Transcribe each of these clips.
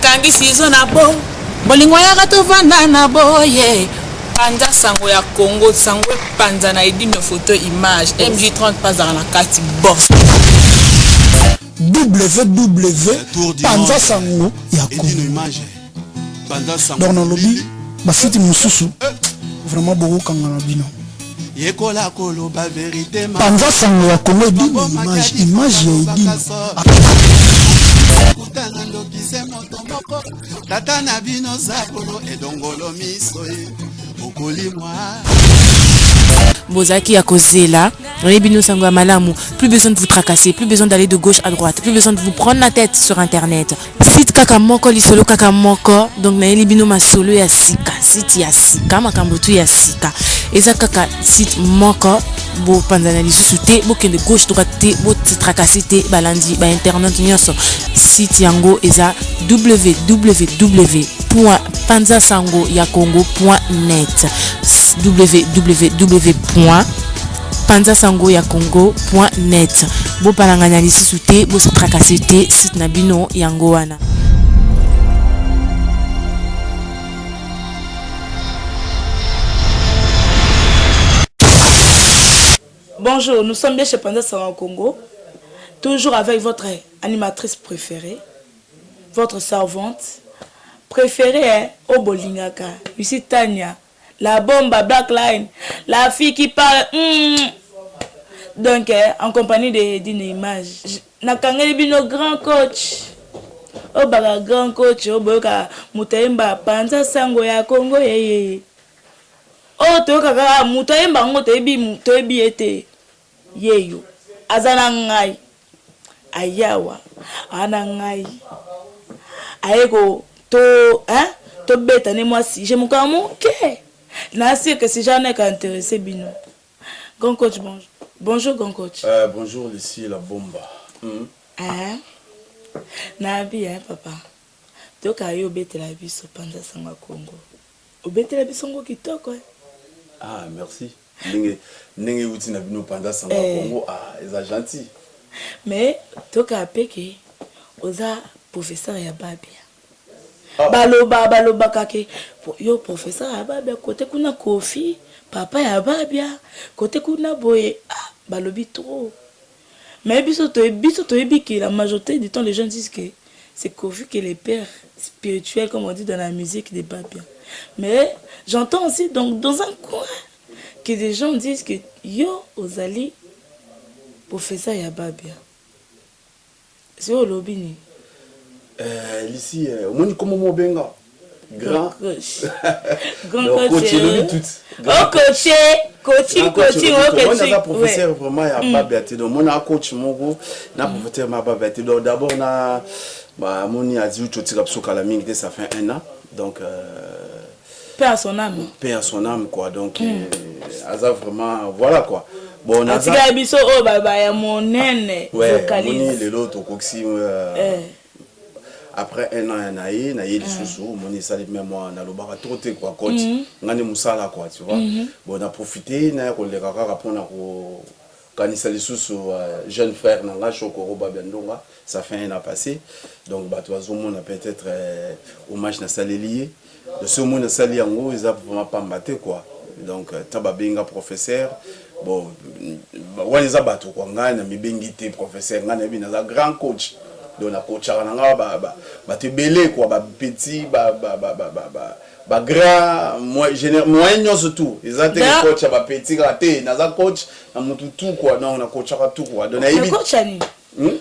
bakangi sizo na bo bolingo ya gato vanda na boye Panza sango ya Congo sango panza na edino photo image MJ30 pas dans la carte boss www panza sango ya Congo image panza sango dans le lobby basiti mususu vraiment beaucoup kangana bino yekola kolo ba vérité panza sango ya Congo edino image ya edino kutana ndokise moto moko tata na bino zapolo edongolo miso okolimwa Bozaki ya Kozela, Rebino Sango Malamu, plus besoin de vous tracasser, plus besoin d'aller de gauche à droite, plus besoin de vous prendre la tête sur internet. Site Kakamoko, lisolo Kakamoko, donc na Libino Masolo ya Sika, site ya Sika, Makambotu ya Sika. Eza kaka site Moko, bo panzana lisusu te, bo kende gauche droite te, bo tracasser te, balandi, ba internet nyonso. Site yango eza www.panzasangoyakongo.net www.panzasangoyakongo.net bo palanganya lisusu te, bo se tracasser te, site na bino yango wana. Bonjour, nous sommes bien chez Panza Sango Congo, toujours avec votre animatrice préférée, votre servante préférée, Obolingaka, ici Tania, la bombe à Black Line, la fille qui parle. Donc, en compagnie d'une image, Nakangeli Bino grand coach, Obaga grand coach, Oboka Mutaimba, Panza Sango ya Congo, Toka Mutaimba, Motebi ete. Yeyo azana ngai ayawa ana ngai aeko to beta ne moi si je mon que na si que si j'en ai intéressé bino. Grand coach, bonjour. Bonjour grand coach. Bonjour ici la bomba. Na bien papa. Toka yo beta la biso Panza Sango Congo. Obeta la biso ngo kitoko. Ah merci. N'engue outi na bino Panza Sango Congo ils gentil. Mais toka peke oza professeur ya babia. Baloba kake yo professeur ya babia côté kuna Kofi papa ya babia côté kuna boye balobi trop. Mais biso to que la majorité du temps les gens disent que c'est Kofi qui est le père spirituel comme on dit dans la musique des babia. Mais j'entends aussi donc dans un coin que des gens disent que yo ozali professeur ya babia. C'est au lobby. Ici on comment mo benga grand coach. Grand coach lobby tout. Coaching on a professeur vraiment ya babia te donc mon coach moko na professeur ma babia te donc d'abord na ba moni a dit tout tira psoka la mingi ça fait 1 an donc paix à son âme. Paix à son âme quoi donc Aza vraiment voilà quoi. Bon Aza biso baba ya monene vocalise le lot koksi après 1 an na ye lisusu moni sali même moi na lobaka troté quoi coach ngani musala quoi tu vois. Bon on a profité na ko le kaka rapona ko kanisa lisusu jeune frère na nga Chokoro Babendonga ça fait 1 an passé donc ba toi on a peut-être hommage na salelier de ce monde sali yango ils a vraiment pas mbaté quoi. Donc tababenga professeur bon wani za bato kwa ngana mibengi te professeur ngana bi na grand coach donc na coach na nga ba te belé quoi ba petit ba grand moyen nyonso tout ils ont été coach ba petit raté na za coach na mutu tout quoi non na coach tout quoi donc na ibi coach ani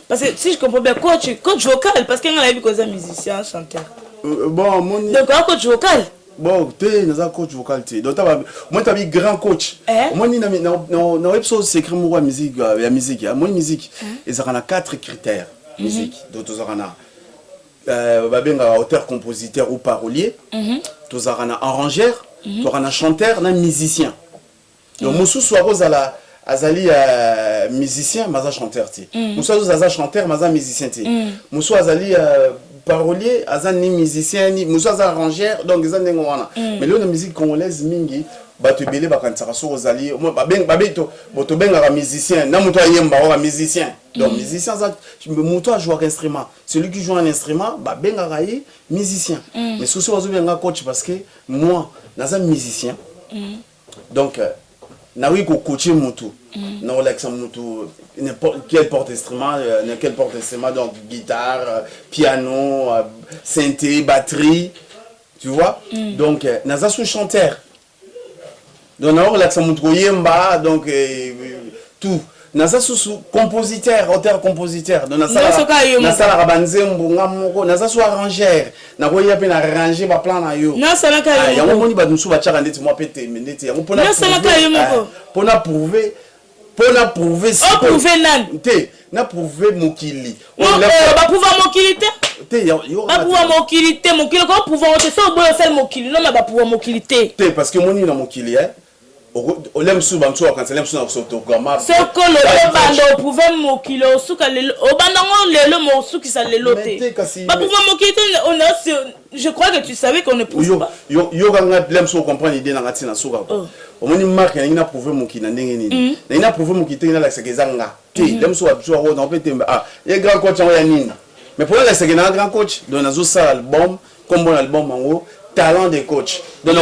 parce que si je comprends bien coach vocal parce que ngana bi cause musicien chanteur bon mon donc coach vocal. Bon, tu es un coach vocal. Donc, moi, tu as un grand coach. Moi, je suis écrit la musique. La musique, il y a 4 critères. Musique. Donc, tu as un auteur-compositeur ou parolier. Tu as un arrangeur. Tu as un chanteur, un musicien. Donc, moi, je suis azali musicien, mais chanteur. Moi, je suis chanteur, mais musicien. Moi, je suis parolier aza ni musicien ni muso aza arrangeur donc eza ndenge wana mais lelo na musique congolaise mingi bato ebele bakanisaka so ozali tobengaka musicien na moto ayemba oka musicien donc musicien aza moto ajouaka instrument celui qui joue un instrument babengaka ye musicien mais soki bazobenga coach parce que moi naza musicien donc nawi kocoache motu naolakisa motu quel porte-instrument donc guitare piano synthé batterie tu vois donc naza sous chanteur donc naolakisa motu koyemba donc tout naza sous compositeur auteur-compositeur donc nasalaka banzembo nga moko naza sous arrangeur nakoya mpe na arranger baplan na yo yango moni bato mosusu batiaka ndeti mwa mpe tembe ndeti yango mpona prouver te na prouver mokili baprouva mokili te baprouva mokili te mokili ko prouva te so boyo sel mokili non baprouva mokili te parce que moni na mokili olem su bantu akanselem su na sotogama soko lelo bando prouve mokilo suka lelo obandango lelo mo suki sa lelo te ba prouve mokito on a je crois que tu savais qu'on ne prouve pas yo ganga lem su comprendre idée na ngati na suka omoni marque na prouve mokina ndenge nini na prouve mokito na la sekezanga te lem su abjua ho na pete ye grand coach ya nini mais pour la sekena grand coach donc nazo sa album comme bon album mango talent de coach donc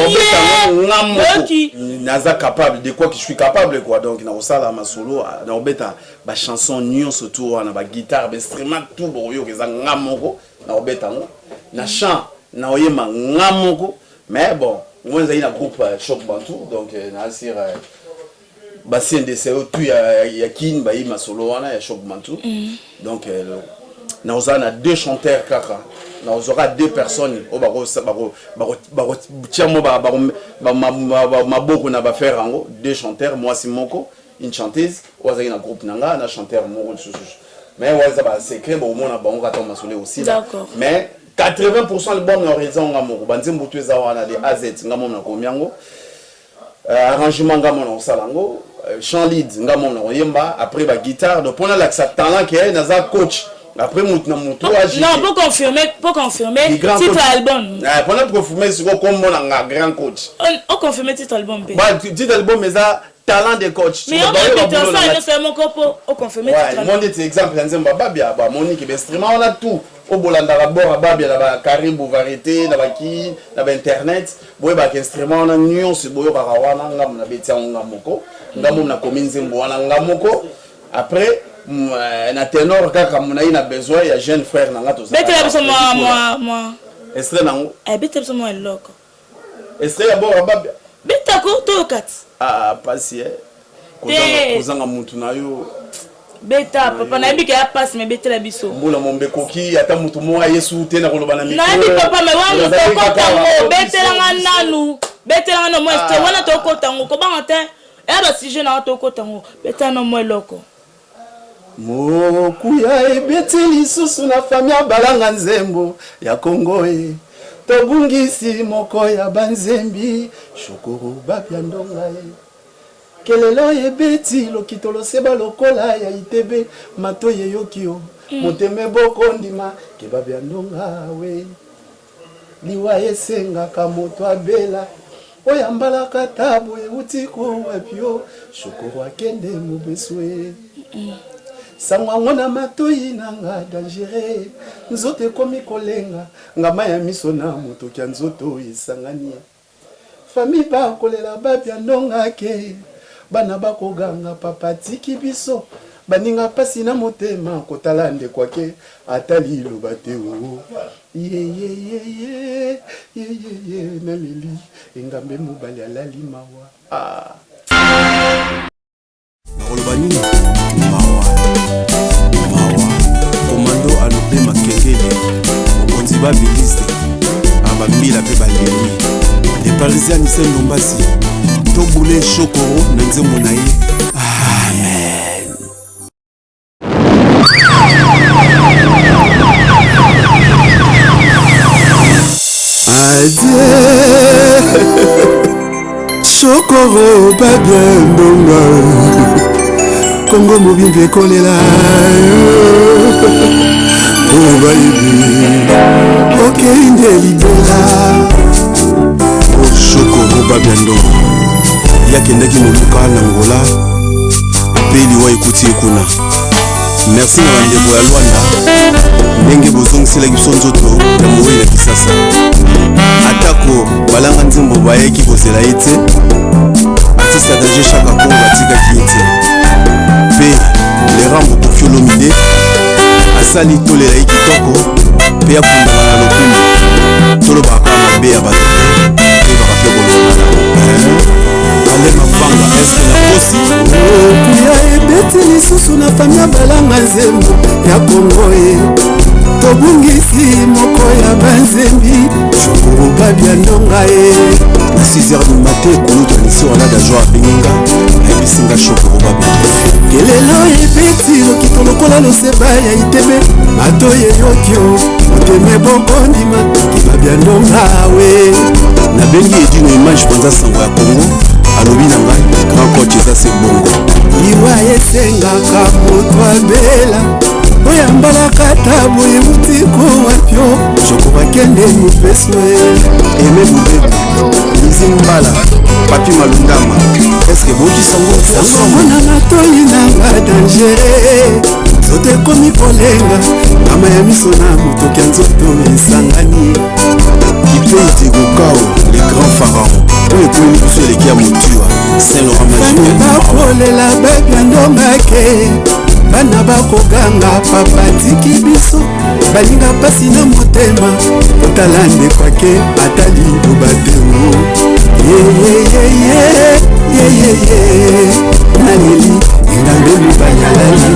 naza capable de quoi que je suis capable quoi donc na osala ma solo na obeta ba chanson nyonso tout na ba guitare ba instrument tout boyo keza ngamoko na obeta na chant na oyema ngamoko mais bon moi na groupe Choc Bantou donc na asir ba CNDC tout ya kin ba ma solo wana ya Choc Bantou donc na osana deux chanteurs kaka nous aura deux personnes au deux chanteurs moi c'est moko une chanteuse oza ina groupe nanga na chanteur moko mais oza ba secret bon on a bon raton masolé aussi mais 80% l'album na raison ngamoko banzembo tu eza wana de AZ ngamo na komiango arrangement ngamo na salango chant lead ngamo na yemba après ba guitare donc on a là ça talent qui est naza coach. Après mon non pour confirmer titre album pendant confirmer c'est comme un grand coach on confirmer titre album titre album mais ça talent de coach mais on a ça c'est mon copo on confirmer titre album moi dit exemple nzemba babia ba monique instrument on a tout au bolanda rabora babia na ba karibu variété na ba ki na ba internet boye ba instrument on a nuance boyo ba wana ngam na betia ngamoko ngam na kominzembo wana ngamoko après na ténor kaka mona ina besoin ya jeune frère nanga to ça betela biso moi extrait nango betela biso moi eloko extrait ya bora babia betako to kat pasi kozanga mutu na yo beta papa na bika ya passe mais betela biso mbula mombe koki ata mutu mo yesu te na koloba na micro na bi papa mais wana to kotango betela nanu betela na moi extrait wana to kotango ko banga te ba sujet na to kotango betela na moi eloko mokuya ebeti lisusu na famia balanga nzembo ya Kongo tobungisi moko ya banzembi shokoro babia ndonga kelelo ebeti lokitolo seba lokola ya itebe mato yeyokio moteme boko ndima ke babia ndonga we liwa esenga kamoto abela oyambala katabu eutiko wapio shokoro akende mobeswe sangwa ngona matoi nanga dangere nzote komi kolenga ngama ya miso na moto kya nzoto isangani fami ba kolela babia ndonga ke bana bakoganga papa tiki biso baninga pasi na motema kotala nde kwake atali loba te ye na leli engambe mobali alali mawa Olobani mawa komando alope makengele mokonzi babiliste abamila pe balemi les parisiens Nissan Lombasi tobule chokoro na nzembo na ye amen Chokoro babia ndonga Kongo mobimbe kolela oh baby okende libela oshokoro babiando yakendaki moluka na ngola mpe liwa ekuti ekuna. Merci na bandeko ya Lwanda ndenge bozongiselaki biso nzoto ya moweli ya kisasa atako balanga nzembo bayaki kozela ye te artiste ya danger chaka kongo atikaki ye te mpe lerambo Koffi Olomide asali tolela ye kitoko mpe afundaka na lokumu tolobaka mabe ya bato te toyebaka mpe kolobana ale mafanga eske na kosi okuya ebeti lisusu na fami ya balanga nzembo ya kongo ye tobungisi moko ya banzembi shokoro babia ndonga ye na 6h du matin ekolutu anisi wana dajo abenginga ayebisinga shokoro babia kelelo ebeti lokito lokola loseba ya itebe mato yeyokio moteme bokondima babia ndonga we nabengi edino image panza sango ya kongo alobi na ngai grand coach eza se bongo liwa esengaka moto abela oyo ambalaka tabo eutiko wapyo jokobakende mopeswe eme bubebi izimbala papi malundama eske bokisango mona matoi nanga dangere soto ekomi kolenga ngama ya miso na motoki ya nzoto esangani kipe itigokao le grand pharaon oyo ekomi biso eleki ya motua saint laurent majifani bakolela babia ndongake bana bakoganga papa tiki biso balinga pasi na motema kotala ndekwake atali liloba te yeyeyeye naleli engambeli banyalali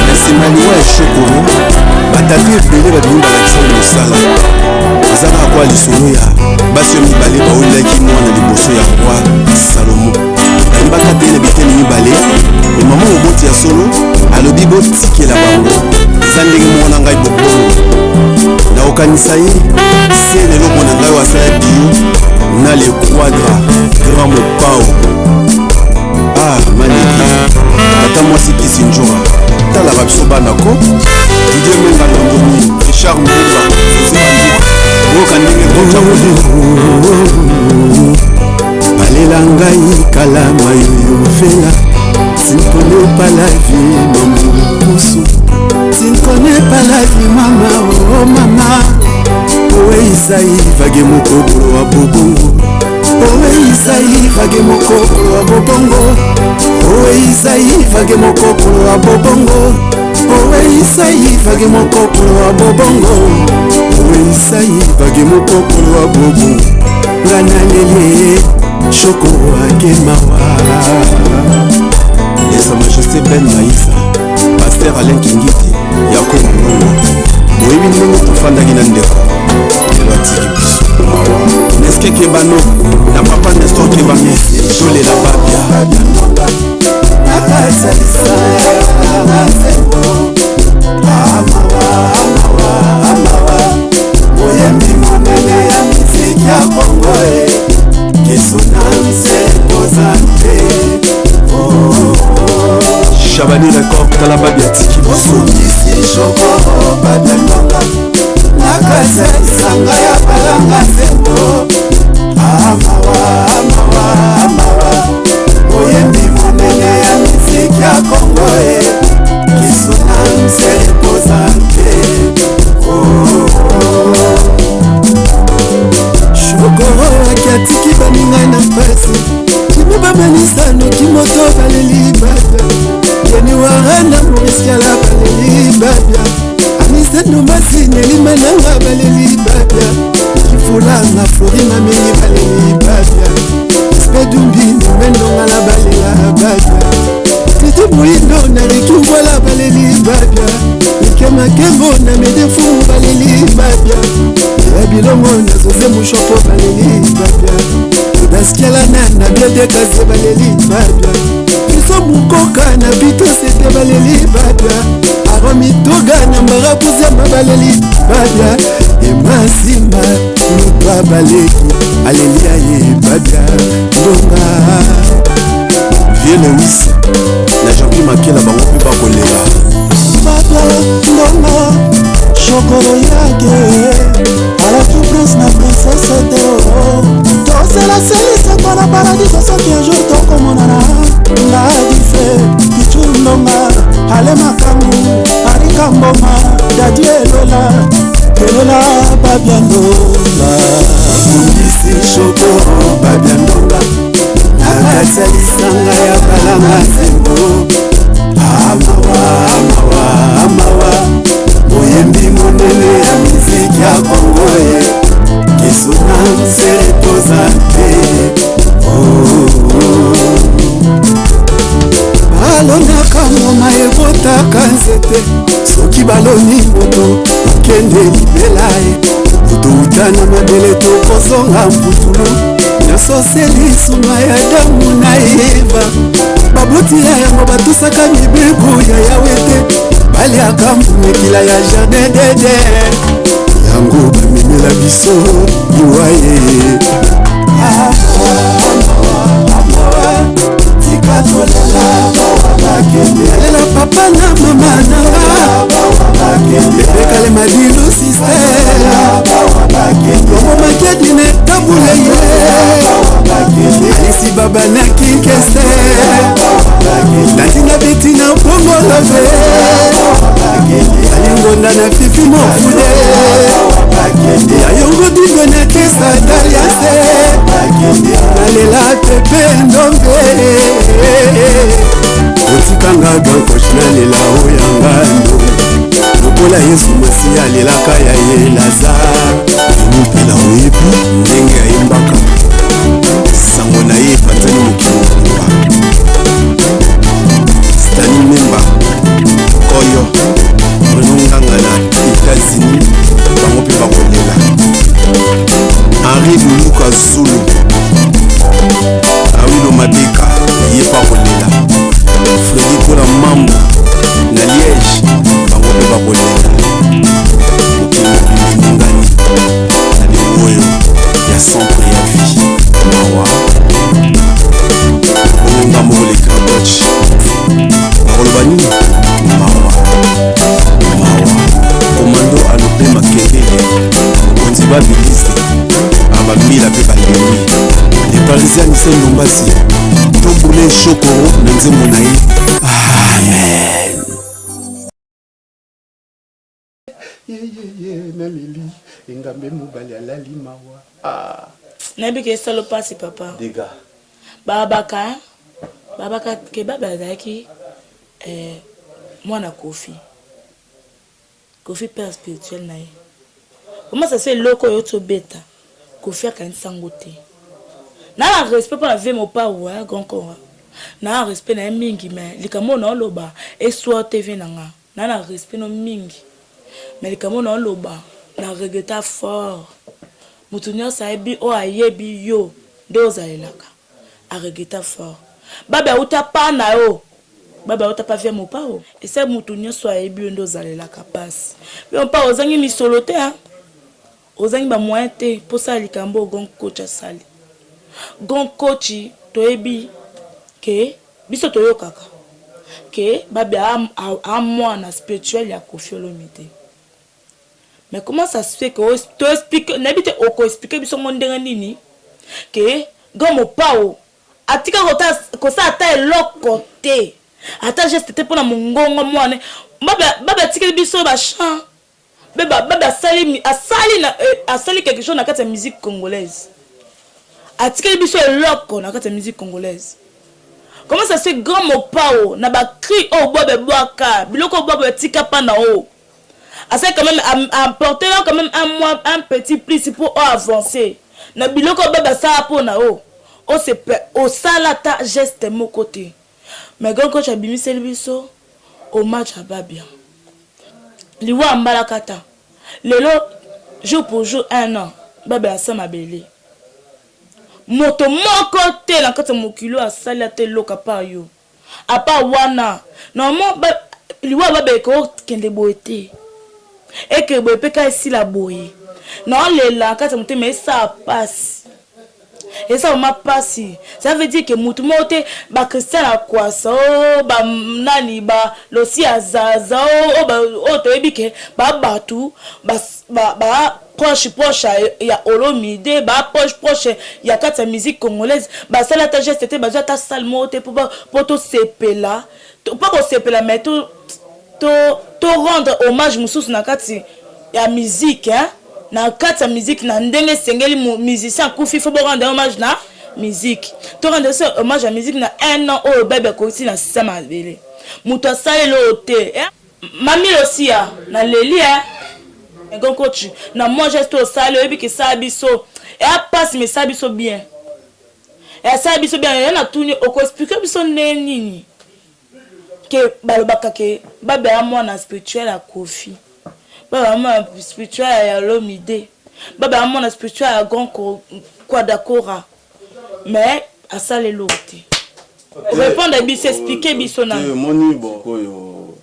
na nsima liwa ya shokoro batatu ebele balingi balakisa mosala eza kaka kwa lisolo ya basi oyo mibale baolelaki mwana liboso ya roi salomo bayembaka te na biteni mibale mama moboti ya solo alobi botikela bango eza ndenge mona ngai bobongo nakokanisa ye se lelo mona ngai oyo asala bio na le quadra grand mopao maneki tata mwasi kisi njora talaka biso banako didie mwenga londomi richard mbumba oze banduka boyoka ndenge balela ngai kalama yoyo fela sinkone pas la vie mamukusu sinkone pas la vie mama oh mama owe isai vage mokokolo wa bobongo owe isai vage mokokolo wa bobongo owe isai vage mokokolo wa bobongo owe isai vage mokokolo wa bobongo owe isai vage mokokolo wa bobongo ngana lele shoko akemawa et sa majesté Ben Maïsa Pasteur Alain Kingiti Yakobo Nongo boyebi ndenge tofandaki na ndeko lelo atiki biso mawa neske kebano na papa nestor kebami tolela babia oyembi monene ya miziki ya kongo kesonanse kozante Chabani record tala babi atiki bosungisi shokoro babiandonga nakase isanga ya balanga zembo amawa oyembi monene ya miziki ya kongo kesonanse kozante shokoro akiatiki baninga na pasi kimi bamanisa noki moto baleli bata yeni waranda moriskiala baleli babia anisendo masine limananga baleli babia kifulanga flori mameli baleli babia spedundini mendongala balela babia titi muindo na rikingwala baleli babia ikemakembo na medefu baleli babia ya bilongo na zoze mushopo baleli babia baskiala na biedekaze baleli babia biso mukoka na bito sete baleli babia aromitoga na mbarapuzema baleli babia emasimba lupa baleki alelia ye babia ndonga vie lewis na jean-pierre makela bango mpe bakolela babia ndonga chokoro yake ala tout prince na princesse deo tosela selisa mpona paradiso soki un jour tokomonana ngadife pichu ndonga ale makangu arika mboma dadi elola babia ndonga fundisi chokoro babia ndonga nakasalisanga ya balanga zembo amawa oyembi monene ya miziki ya Kongo ye kisuna seretozante balonaka ngoma ebotaka nzete soki baloni moto okende libela ye moto utana mabele tokozonga mputulu nyasoseli suma ya damu na eva baboti ya yango batusaka mibeko ya yawe te baliaka mbumekila ya jardin d'Eden yango bamemela biso liwaye alela papa na mama nanga epekale madilu sister lomo makedine tabule ye alisi baba na kinkese natina beti na pomolove alingonda na fifi mofude ayongo dingo na kesa daliase nalela pepe ndonge otikanga gankosh nalela oyangando lokola yesu masi alelaka ya ye lazare emopela oyebi ndenge ayembaka sango na ye efatani mokili mokuba stani memba koyo renonganga na États-Unis bango mpe bakolela Henri Luluka Zulu Awilo Mabeka ye bakolela Freddy Kola Mambo na Liège bango mpe bakolela mokili ngani na limoyo ya centre ya vie mawa onga mole kraboch bakoloba nini mawa komando alope makengele mokonzi babiliste abamila mpe balemi le parisien mise ndombasi tobule shokoro na nzembo na ye amen naleli engambe mobali alali mawa nayebiki esalo mpasi papa dega babaka ke baba azalaki mwana kofi père spirituel na ye comment ça se eloko oyo tobeta kofi akanisango te na respect mpo na vie mopawu grand corps na respect na ye mingi mais likambo na oloba eswa tv nanga na respect no mingi mais likambo na oloba na regreta fort mutu nyonso ayebi oyo ayebi yo nde ozalelaka aregreta fort baba auta pa na yo baba auta pa vie mopao ese mutu nyonso ayebi yo nde ozalelaka pasi mpe mopao ozangi misolo te ozangi bamoyen te mpo sala likambo grand coach asali grand coach toyebi ke biso toyokaka ke baba amwana spirituel ya Koffi Olomide. Mais comment ça se fait que tu expliques, n'habite au co expliquer biso mondenge nini que gomo pao atika ko sa ata lokote ata geste te pona mongongo mwane baba tika biso ba chant baba asali quelque chose na kati ya musique congolaise atika biso loko na kati ya musique congolaise. Comment ça se fait gomo pao na ba cri o bobe boaka biloko bobe tika pa na o. C'est quand même apporter quand même un petit plus pour avancer. Na biloko baba ça pour na o. O se au salata geste mon côté. Mais grand coach abimi selbiso au match à babia. Liwa mbalakata. Lelo jour pour jour 1 an. Baba asama belé. Moto mon côté na kata mokilo asalate loka pa yo. Apa wana. Normalement liwa baba ko kende boete. Et que boye peka ici la boye non les là quand ça monte mais ça passe Et ça m'a passé. Ça veut dire que mutu mote ba Christian la kwasa ba nani ba losi azaza ba to ebike ba batu ba proche ya Olomide ba proche ya kata musique congolaise ba sala ta geste te ba ta salmo te pour to sepela pas ko sepela mais to rendre hommage mususu na kati ya musique hein. Na kata musique na ndenge sengeli musicien kufi faut rendre hommage na musique to rendre hommage à musique na un an au bébé kosi na sama bele muto sale lote hein mami losia na leli hein et coach na moi geste sale ebi ki sabiso et a passe mais sabiso bien et sabiso bien y na tuni oko expliquer biso neni que balobaka ke babe ya mwana spirituel à Kofi baba mwana spirituel ya Olomide baba mwana spirituel ya grand quoi d'accord mais à ça les lots répondre à biso expliquer biso na moni bon koyo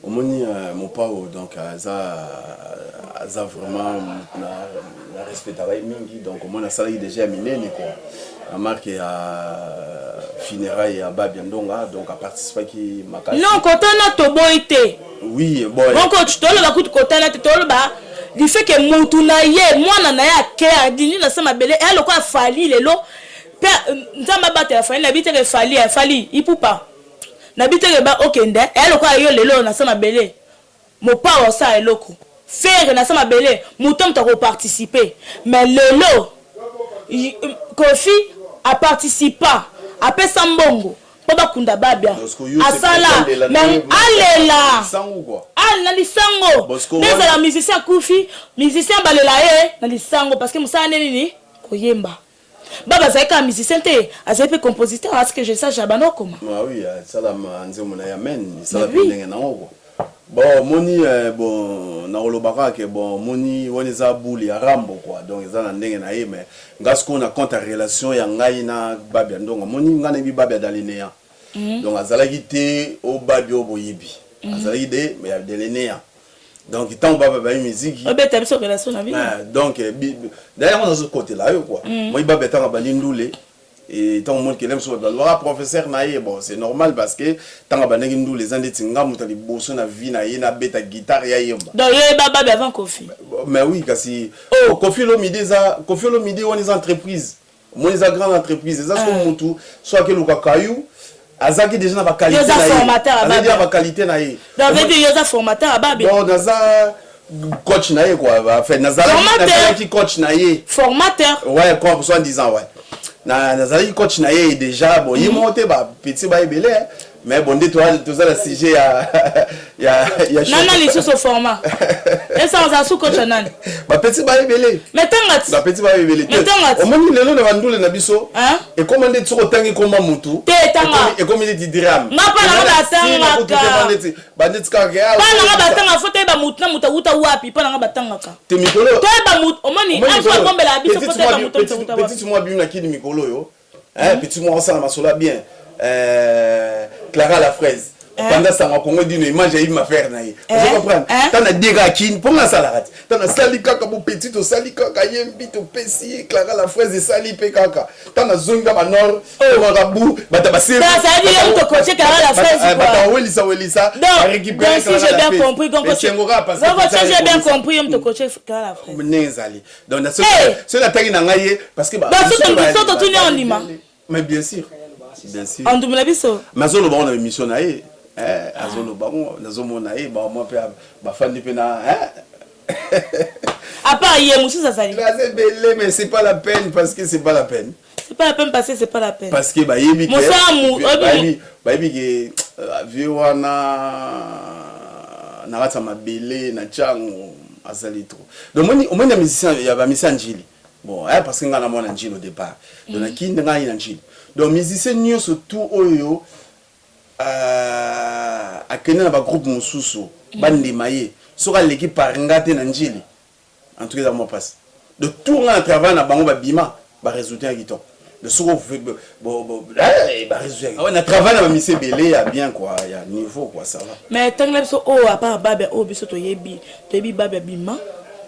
moni mon pao donc ça vraiment na respect travail mingi donc mona sala déjà minene quoi a marqué à funérailles à Babiandonga donc a participé qui makasi non kotana to boité oui boy donc tu tolo ba kutu kotana te tolo ba il fait que mutu na ye mwana na ya ke dini na sama bele elle quoi fali lelo pe nzamba batela fali na biteke fali ipupa na biteke ba okende elle quoi yo lelo na sama bele mo pa osa eloko faire na sama bele mutom ta ko participer mais lelo Kofi a participé à Pesambongo Baba Kunda Babia Asala mais alela na lisango mais la musicien Kofi musicien balela na lisango parce que musa nini koyemba baba zaika musicien te azepe compositeur parce que je sache abano comment oui ça la nzemo na yamen ça la ndenge na ngo bon moni bon na olobaka ke bon moni woneza buli ya rambo quoi donc ça na ndenge na ye mais ngasko na compte relation ya ngai na babia ndonga moni ngana bi babia dalinea donc azalaki te o babia oboyibi azalaki de mais dalinea donc tant baba ba musique obeta biso relation na vie donc d'ailleurs on a ce côté là quoi moi babia tanga balindule et tant monde qui aime sur la loi professeur naïe bon c'est normal parce que tant que banegi ndou les andes tinga mutali bosso na vie naïe na beta guitare ya yemba donc ye baba avant Kofi mais oui kasi Kofi Olomide on les entreprises moi les grandes entreprises ça sont mutu soit que le kakayou azaki déjà na ba qualité naïe ba qualité naïe donc veut dire yoza formateur ababe bon naza coach naïe quoi fait nazala qui coach naïe formateur ouais quoi pour 10 ans ouais na nazali coach na ye déjà bon il monte ba petit ba ebele mais bon de toi ça le sujet ya nana les sous format et ça on a sous coach nana ba petit ba ebele mais tangati ba petit ba ebele o moni lelo na bandule na biso et comment de tsoko tangi koma mutu te tanga et comme il dit drame na pa na batanga bandit ka ga pa na batanga fote ba mutu na muta uta wapi pa na batanga ka te mikolo te ba mutu o moni a so bombe la biso fote ba mutu uta petit moi bi na kidi mikolo yo petit moi ça na sola bien Clara la fraise pendant ça on Congo d'une image il m'a faire naïe vous comprenez t'as na dira kin pour la salade t'as na sali kaka bo petit to sali kaka yembi to pesi Clara la fraise et sali pe kaka t'as na zonga ma nord marabu bata basé ça dit on te coacher Clara la fraise quoi bata welisa récupérer si j'ai bien compris donc j'ai bien compris on te coacher Clara la fraise nenzali donc c'est la taille na ngaye parce que bah tout tourner en lima mais bien sûr en double biso mazolo ba on a émission na ye azolo ba on nazomo na ye ba moi pe ba fandi pe na à part hier musu ça sali c'est belé mais c'est pas la peine parce que c'est pas la peine c'est pas la peine parce que c'est pas la peine parce que ba yebi ke ba yebi ke vieux wana na rata mabele na chango azali trop donc on a musicien il y a ba musicien njili bon parce que ngana mona njili au départ donc na ki nga ina njili donc musicien nyo surtout oyo akene na ba groupe mususu bandima ye soka l'équipe par ngate na njili en tout cas moi passe de tout ngana travail na bango ba bima ba résultat qui top de soko bon ba résultat on a travail na ba mise belé ya bien quoi ya niveau quoi ça va mais tant que so à part baba biso to yebi baba bima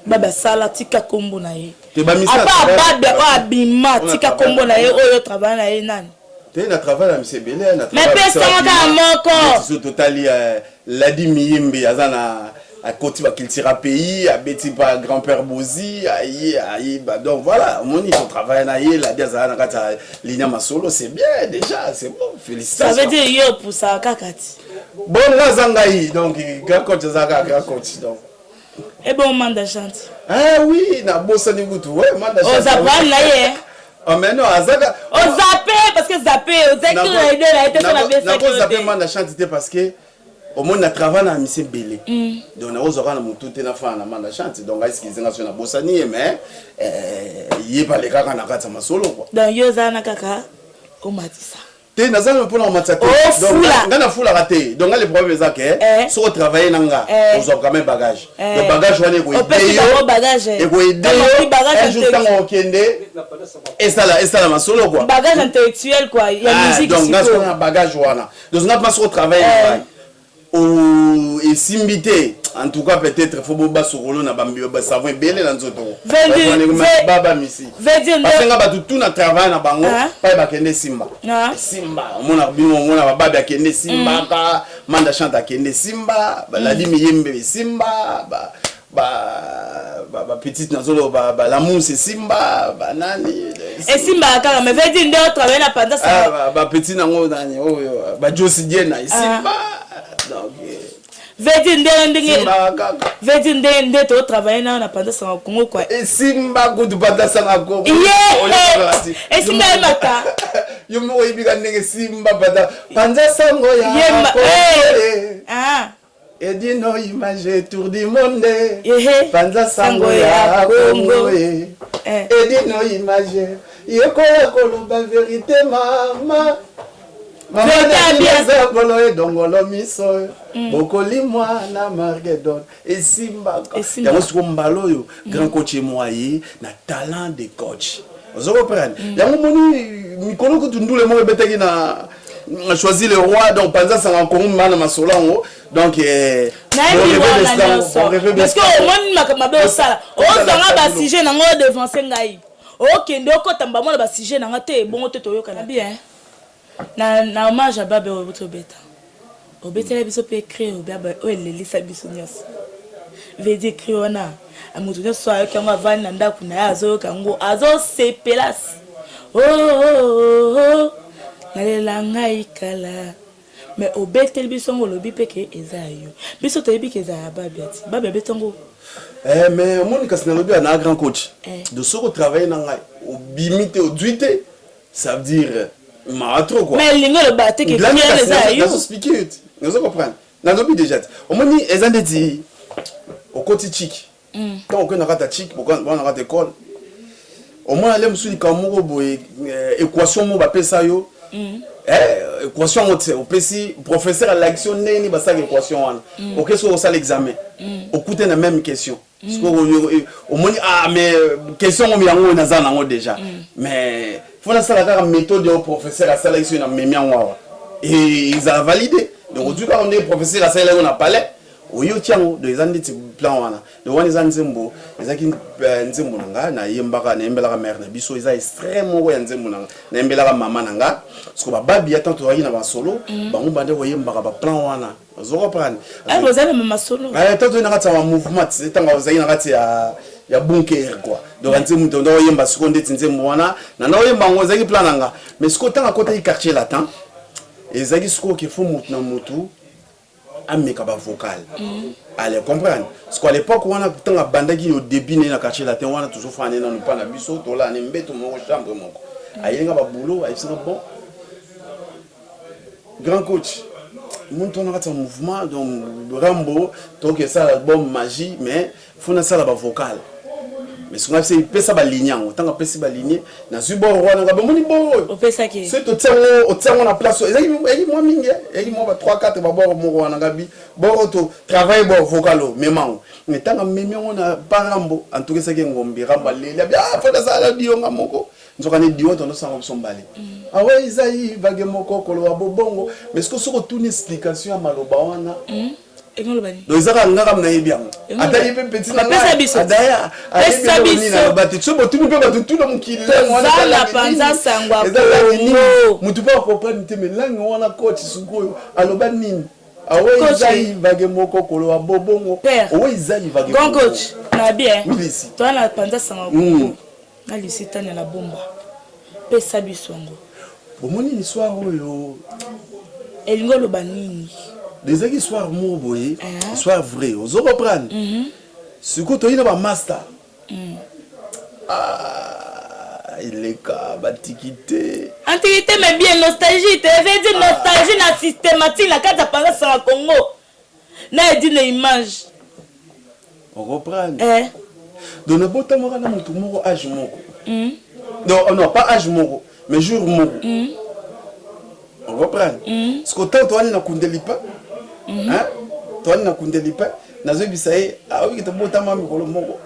baba sala tika kombo na ye te ba mission apa baba o abima tika kombo na ye oyo travail na ye nani te na travail na monsieur Belé na mais pesa ka moko so totali Ladi Miyembe azana à côté ba culture pays à beti pa grand-père Bozi aïe bah donc voilà mon ils travail na ye la azana kata linya masolo c'est bien déjà c'est bon félicitations ça veut dire yo pour ça kakati bon là zangai donc grand coach zaka grand coach donc et bon manda chante ah oui na bossa ni butu ouais manda chante on s'apprend là ye oh mais non azaka on zappé parce que zappé on sait que la idée a été sur la baisse na bossa zappé manda chante parce que au monde na travail na monsieur Belé donc na ozora na mutu te na fa na manda chante donc est-ce qu'ils nga sur na bossa ni mais yé pas les kaka na kata masolo quoi donc yo zana kaka o matisa te nazana pour na matisa donc ngana fula raté donc les problèmes ça que sur travailler nanga on a quand même bagage le bagage on est ko bagage et ko aider un jour tant okende et ça la masolo quoi bagage intellectuel quoi il y a musique donc ngana na bagage wana donc on a pas sur travailler ou et simbité en tout cas peut-être faut boba sokolo na bambi ba savon belé na nzoto baba misi parce que ba tout na travail na bango pa ba kende simba mona bimo mona baba ba kende simba ka manda chanta kende simba ba Ladi Miyembe simba ba petite nazolo ba la mousse simba ba nani et simba ka mais veut dire ndo travailler na pendant ça ba petit nango nani ba Josi Diena simba donc veut dire ndenge to travailler na pendant ça au Congo quoi et simba ko du pendant ça au Congo et simba mata yo mo ibika ndenge simba pendant ça ngo ya et dit no image tour du monde panza sango ya Congo et dit no image yeko koloba vérité mama mama na bolo e dongolo miso bokoli mwana Margedon et simba ya mosiko mbalo yo grand coach moyen na talent de coach vous comprenez ya moni mikolo ko tundule mo betaki na choisi le roi donc panza ça encore mana masolango donc parce que au monde mabe osala ozanga ba sujet nango devancer ngai okende okotamba mona ba sujet nanga te bongo te toyokana bien na hommage à baba obeta obetela biso pe créer baba o elelisa biso nyos veut dire créer wana amutu nyos ayo kango avani na ndaku na azo kango azo sepelas nalela ngai kala mais obeteli biso ngolobi peke ezayo biso toyebi ke ezaya baba betongo mais Monica Sinalobi a un grand coach de ce qu'on travaille dans au bimité au duité ça veut dire trop quoi mais lingo le batte que ezayo nous expliquer nous comprendre na lobi déjà au moins ezande dit au côté chic quand on a rata chic pourquoi on a rata école au moins aller musuli kamuro boy équation mo ba pesa yo équation au PC professeur à l'action neni ba ça équation wana OK so ça l'examen au coûter la même question au moins mais question on yango na za nango déjà mais faut la ça la méthode au professeur à sélection na memi ngwa et ils a validé donc du coup on est professeur à sélection na palais oyo tiango de ezandi ti plan wana de wana ezandi nzembo ezaki nzembo nanga na yembaka na yembelaka mère na biso eza extrêmement ko ya nzembo nanga na yembelaka mama nanga parce que babi ya tanto na ba solo bango bande ko yembaka ba plan wana zoko prendre vous avez mama solo tanto na kata wa mouvement c'est tanga ozali na kati ya bunker quoi donc nzembo ndo yemba siko ndeti nzembo wana na na yemba ngo ezaki plan nanga mais siko tanga côté quartier latin ezaki siko ke fo mutu na mutu ameka ba vocal allez comprendre parce qu'à l'époque on a tant bandaki au début na quartier latin on a toujours fait na nous pas na biso to la nembeto mo chambre moko ayenga ba boulot ayisanga bon grand coach mon ton a un mouvement donc Rambo donc ça l'album magie mais faut na ça la ba vocal mais ce qu'on a fait pesa ba ligne autant que pesa ba ligne na zubo roi na ba moni bo pesa ki c'est au tsango na place ezaki moi mingi ezaki moi ba 3 4 ba bo mo wana gabi bo to travail bo vocalo memang mais tanga memi on a Rambo en tout cas c'est que ngombi Rambo leli ah faut ça la dio nga moko nzoka ne dio to sango sombale ah ouais isaï bage moko kolo wa bobongo mais ce que ce retourne explication à maloba wana Engolo bani. Donc ça quand ngam na yebi yango. Ata yebi petit na nga. Adaya. Pesa biso. Bati tso botu mpe batu tout le mukili. Ça la panza sangwa Congo. Mutu pa comprendre te mais langue wana coach sukoyo. Aloba nini? Awe izai vage moko kolo wa bobongo. Awe izai vage. Grand coach. Na bien. Oui ici. Toi na panza sangwa Congo. Na lisita na la bomba. Pesa biso ngo. Bomoni ni soir oyo. Elingolo banini. Des histoires boye, histoire vraie. Vous reprendre. Ce que tu as un master. Il est cas antiquité. Antiquité mais bien nostalgie. Tu veux dire nostalgie na systématique la carte pendant ça Congo. Na dit une image. On reprend. Donc le botam na mutu moko âge moko. Non, pas âge moko, mais jour moko. On reprend. Ce que tu as na kundelipa. Hein? Toi na kundelipa nazo bisaye ah oui to bota mami kolo moko.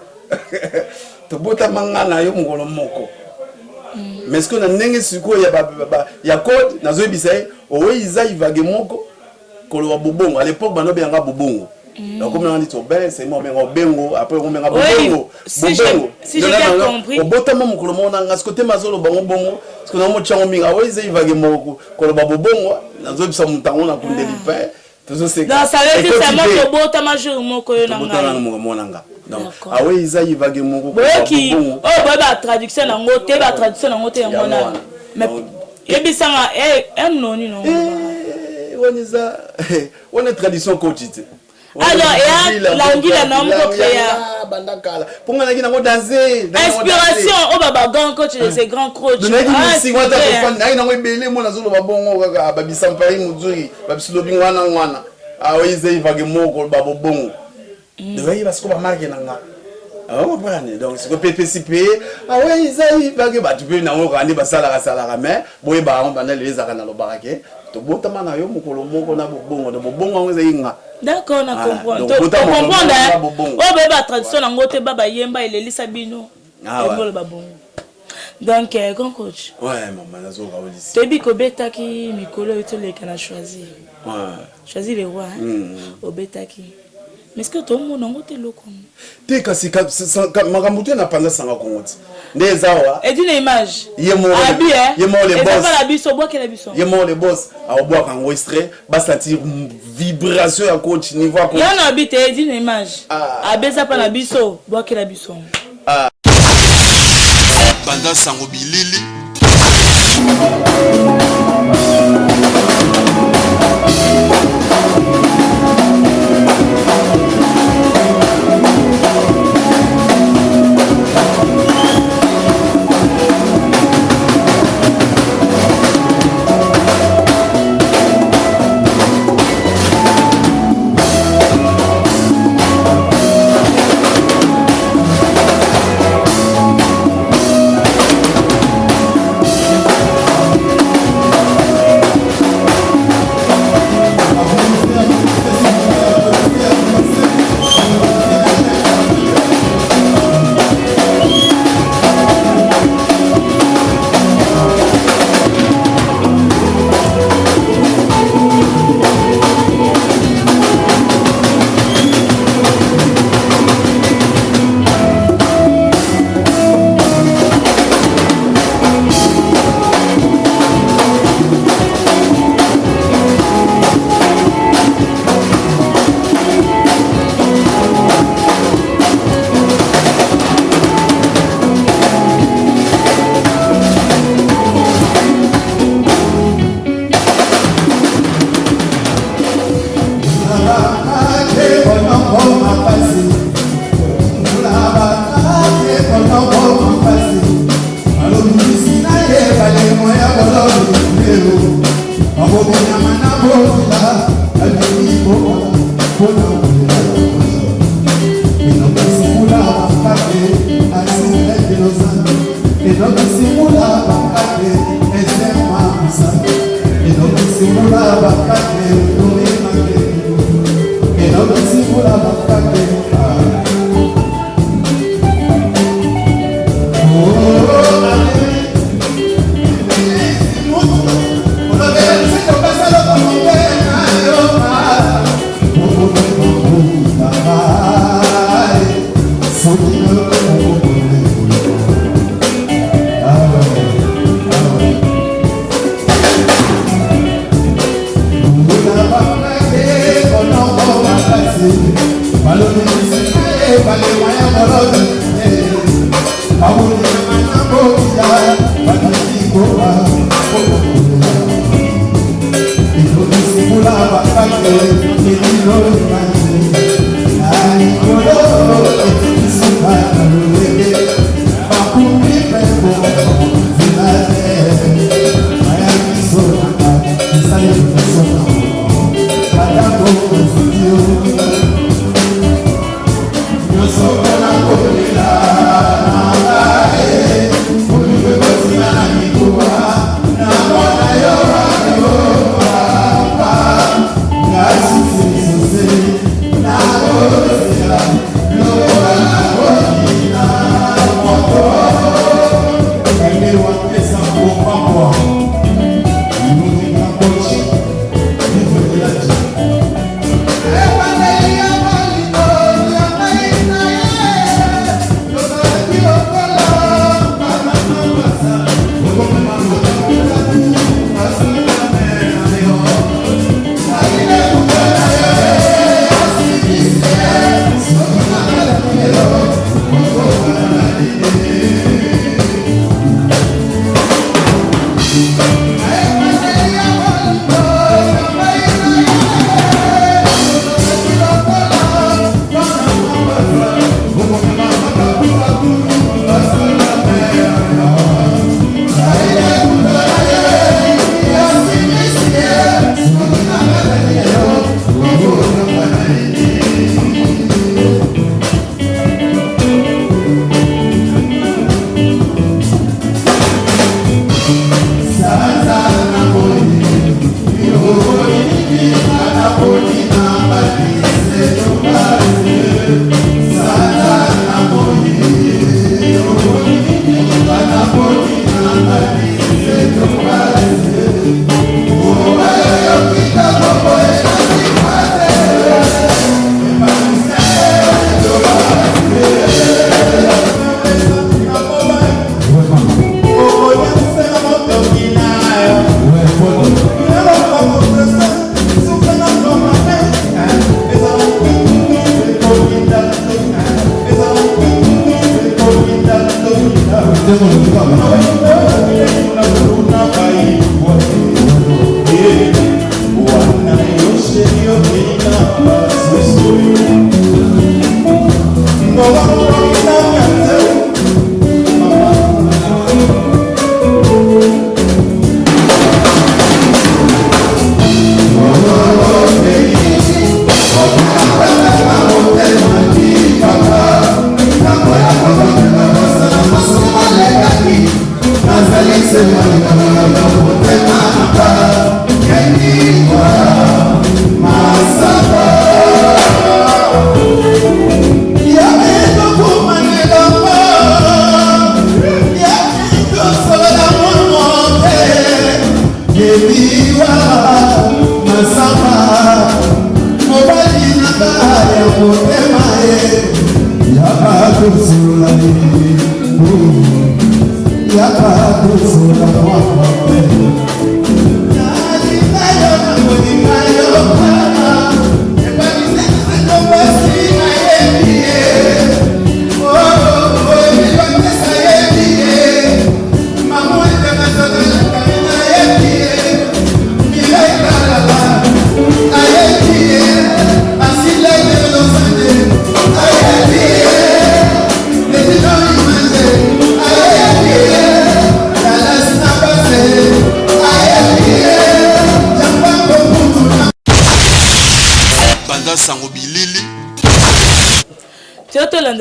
To bota mangana yo mokolo moko. Mais ce que na ndenge siko ya code nazo bisaye o iza ivage moko kolo wa bobongo à l'époque bano bien nga bobongo. Donc comme on dit to ben c'est moi mais bengo après on menga bobongo. Si j'ai bien compris. O bota mami kolo mona nga ce côté mazolo bango bongo ce que na mo tchango minga o iza ivage moko kolo ba bobongo nazo bisa mutango na kundelipa. Donc ça veut dire c'est moi qui bota majeur moko yo nanga. Donc ah oui isa ivage moko. Boki oh ba traduction na ngote ba traduction na ngote ya mona. Mais ebisanga noni non. Woniza wona tradition quotidienne. Alors et l'anguille na moko créa bandakala. Ponga na kina ngo danser. Inspiration oh baba grand coach de ces grands coachs. Donaki misi wata ko fan na ngo ebele mona zolo babongo kaka babisampari muzuri babisilobi ngwana. Ah oui ze ivage moko babo bongo. De veille parce que ba marque nanga. Ah on prend donc c'est que PPCP ah oui ze ivage ba tu peux na ngo randi basala mais boye ba on bana les akana lo barake to botama na yo mokolo moko na bongo de bongo ngo ze inga. D'accord, on comprend. To comprendre. Oh baba tradition na ngote baba yemba il elisa bino. Ah ouais. Donc grand coach. Ouais maman nazo ka olisi. Tebi ko betaki mikolo eto le kana choisir. Ouais. Choisir les rois hein. Obetaki. Mais est-ce que tout le monde ngote loko? Te kasi makambutu na panza sanga kongoti. Ndezawa. Et d'une image. Yemo les boss. Et ça la biso bois que la biso. Yemo les boss. A bois kan enregistrer, ba sentir vibration à coach niveau coach. Yana habite et d'une image. Abeza pa la biso bois que la biso. Banda sango bilili.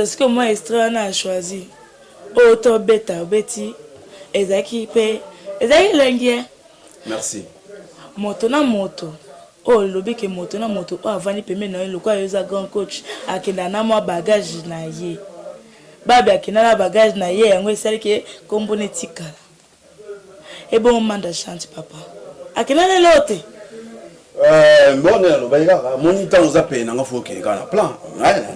Ce que moi extra a choisi auto beta beti ezaki pe ezaki lengie. Merci. Moto na moto oh lobi ke moto na moto o avani peme na le quoi yoza grand coach akenda na mo bagage na ye babi akenda na bagage na ye yango esali ke kombone tikala e bon manda chante papa akenda le lote bon mon temps aux appels n'a faut qu'il y ait un plan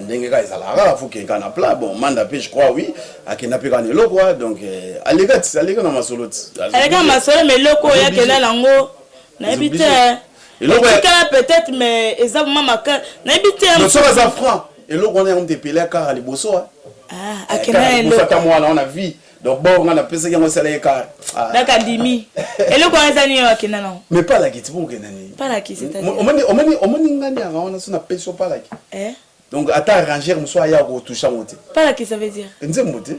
ndenge ka ezala faut qu'il y ait un plan bon manda pe je crois oui akenda pe kana loko donc alega na masolo alega masolo mais loko ya kena lango na ebite peut-être mais exactement maka na ebite so za franc et loko on est on te pelé ka liboso Ah, akena elo. Musata mwana on a vie. Donc bon, on a pensé qu'il y a un salaire car. D'accord, dimi. Et le quoi ça n'y a akena non. Mais pas la qui tu pour kenani. Pas la qui c'est-à-dire. On m'a ngani on a son appel sur pas la qui. Donc à ta ranger muso aya ko toucha monter. Pas la qui ça veut dire. Nzembo te.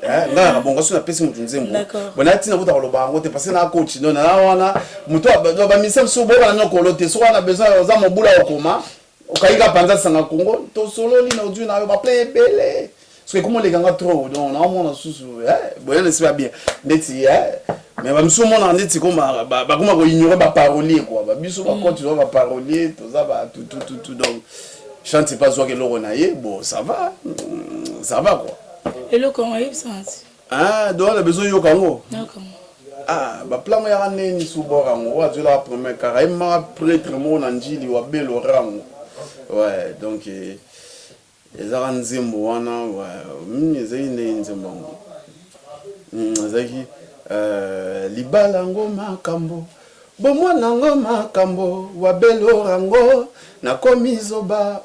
Nga bonga sona pesi mutu nzembo. D'accord. Bona tina buta koloba ngo te parce na coach non na wana muto ba misem so bo ba nyoko lote so wana besoin za mobula okoma. Okaika panza sanga Congo to solo li na odu na ba play belé. Parce que comment les gars trop donc on a mon sous boya ne pas bien ndeti mais ba mso mon ndeti comme ba comment ko ignorer ba parolier quoi ba biso ba continuer ba parolier tout ça ba tout donc chante pas zo que lo naie bon ça va quoi. Et le comment il sens donc on a besoin yo kango. D'accord. Ba plan ya neni subora ngo wa la première carrément prêtre mon anjili wa belo rango. Ouais donc ezaka nzembo wana ezaki nde nzembo ezaki libala ngo makambo bomwana ngo makambo wabelo rango nakomi zoba